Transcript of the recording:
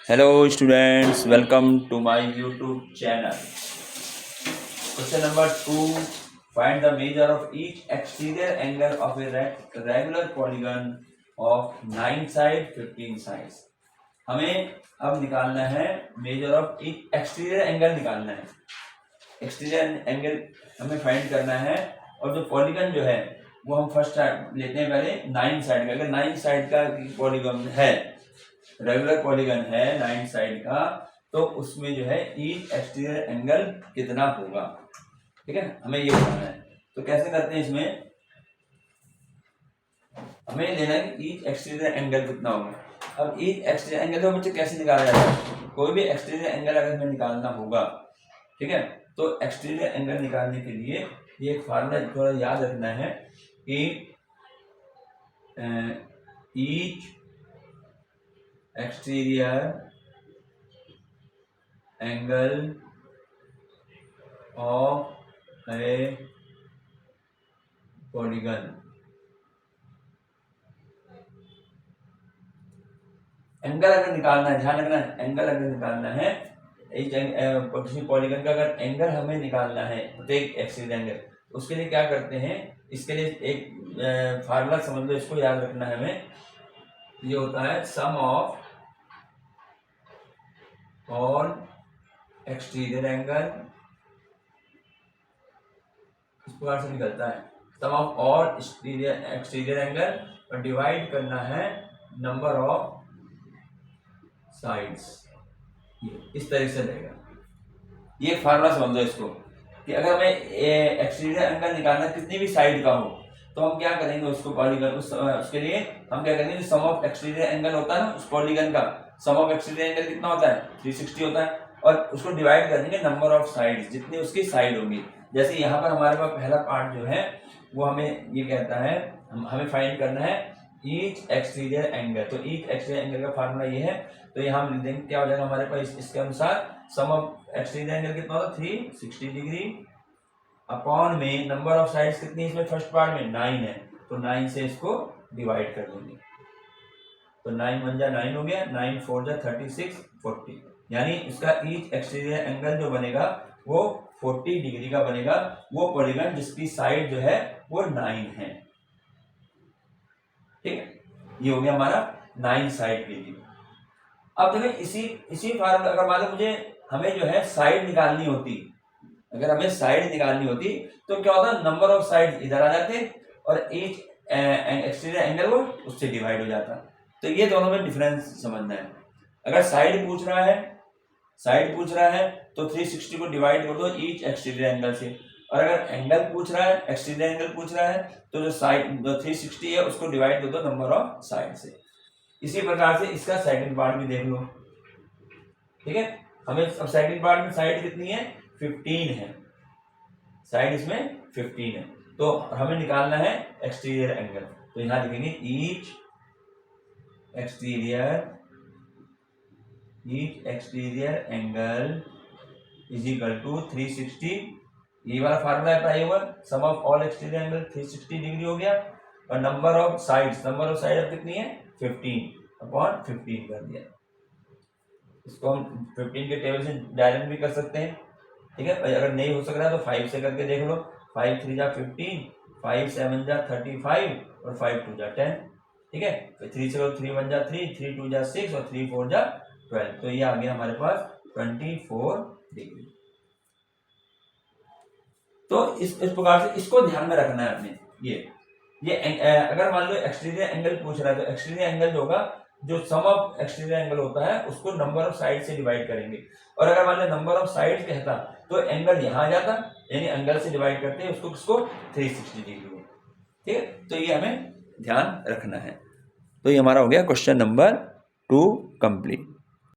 Hello students, welcome to my YouTube channel. Question number 2. Find the measure of each exterior angle of a regular polygon of 9 sides, 15 sides. हमें अब निकालना है measure of each exterior angle निकालना है. Exterior angle हमें find करना है और जो पॉलीगन जो है वो हम फर्स्ट लेते हैं पहले 9 साइड का. अगर 9 साइड का पॉलीगन है, रेगुलर पॉलीगन है 9 साइड का, तो उसमें जो है ईच एक्सटीरियर एंगल कितना होगा. ठीक है, हमें ये बताना है. तो कैसे करते हैं, इसमें हमें लेना है कि ईच एक्सटीरियर एंगल कितना होगा. अब ईच एक्सटीरियर एंगल तो बच्चे कैसे निकाला जाता है, कोई भी एक्सटीरियर एंगल अगर हमें निकालना होगा, ठीक है, तो एक्सटीरियर एंगल निकालने के लिए ये एक फार्मूला थोड़ा याद रखना है कि each exterior angle of A polygon. Angle अगर निकालना है, ध्यान रखना, एंगल अगर निकालना है किसी पॉलीगन का, अगर एंगल हमें निकालना है प्रत्येक एक्सटीरियर एंगल, उसके लिए क्या करते हैं, इसके लिए एक फार्मूला समझ लो, इसको याद रखना है हमें. ये होता है सम ऑफ ऑल एक्सटीरियर एंगल. इस प्रकार से निकलता है सम ऑफ ऑल एक्सटीरियर एंगल और डिवाइड करना है नंबर ऑफ साइड्स. इस तरह से रहेगा. ये फार्मूला समझो इसको कि अगर हमें एक्सटीरियर एंगल निकालना कितनी भी साइड का हो, तो हम क्या करेंगे, उसको पॉलीगन उसके लिए हम क्या करेंगे, सम ऑफ एक्सटीरियर एंगल होता है ना उस पॉलीगन का, सम ऑफ एक्सटीरियर एंगल कितना होता है 360 होता है, और उसको डिवाइड कर देंगे नंबर ऑफ साइड्स, जितनी उसकी साइड होंगी. जैसे यहाँ पर हमारे पास पहला पार्ट जो है वो हमें ये कहता है, हमें फाइंड करना है ईच एक्सटीरियर एंगल. तो ईच एक्सटीरियर एंगल का फार्मूला ये है. तो यहाँ हम लिख देंगे क्या हो जाएगा हमारे पास, इसके अनुसार सम ऑफ एक्सटीरियर एंगल कितना होता है 360 डिग्री अपॉन में नंबर ऑफ साइड्स कितनी है इसमें, फर्स्ट पार्ट में 9 है, तो 9 से इसको डिवाइड कर देंगे. तो 9 1 जा 9 हो गया, 9 4 जा 36 40, यानी इसका ईच एक्सटीरियर एंगल जो बनेगा वो 40 डिग्री का बनेगा, वो पॉलीगन जिसकी साइड जो है वो 9 है. ठीक है, ये हो गया हमारा 9 साइड के लिए. अब देखो इसी फार्मूला, अगर मान लो मुझे हमें जो है साइड निकालनी होती, अगर हमें साइड निकालनी होती तो क्या होता, नंबर ऑफ साइड इधर आ जाते और ईच एक्सटीरियर एंगल वो उससे डिवाइड हो जाता. तो ये दोनों में डिफरेंस समझना है. अगर साइड पूछ रहा है तो 360 को डिवाइड कर दो ईच एक्सटीरियर एंगल से, और अगर एंगल पूछ रहा है, एक्सटीरियर एंगल पूछ रहा है, तो जो साइड जो 360 है उसको डिवाइड कर दो नंबर ऑफ साइड से. इसी प्रकार से इसका सेकंड पार्ट भी देख लो. ठीक है, हमें अब सेकंड पार्ट में साइड कितनी है 15 है, साइड इसमें 15 है, तो हमें निकालना है एक्सटीरियर एंगल. तो यहां लिखेंगे each exterior angle is equal to 360. ये वाला फार्मूला अप्लाई होगा, sum of all exterior angle 360 degree हो गया, और नंबर ऑफ साइड अब कितनी है 15 अपॉन 15 कर दिया. इसको हम 15 के टेबल से डायरेक्ट भी कर सकते हैं. ठीक है, अगर नहीं हो सक रहा तो 5 से करके देख लो. 5 3 जा 15, 5 7 जा 35 और 5 2 जा 10. ठीक है, 3 से 3 1 जा 3, 3 2 जा 6 और 3 4 जा 12. तो ये आ गया हमारे पास 24 डिग्री. तो इस प्रकार से इसको ध्यान में रखना है अपने. ये अगर मान लो एक्सटीरियर एंगल पूछ रहा है, तो एक्सटीरियर एंगल जो होगा, जो सम ऑफ एक्सटीरियर एंगल होता है उसको नंबर ऑफ साइड से डिवाइड करेंगे, और अगर मान लो नंबर ऑफ साइड कहता तो एंगल यहाँ आ जाता, यानी एंगल से डिवाइड करते हैं उसको 360 डिग्री. ठीक है, तो ये हमें ध्यान रखना है. तो ये हमारा हो गया क्वेश्चन नंबर 2 कंप्लीट.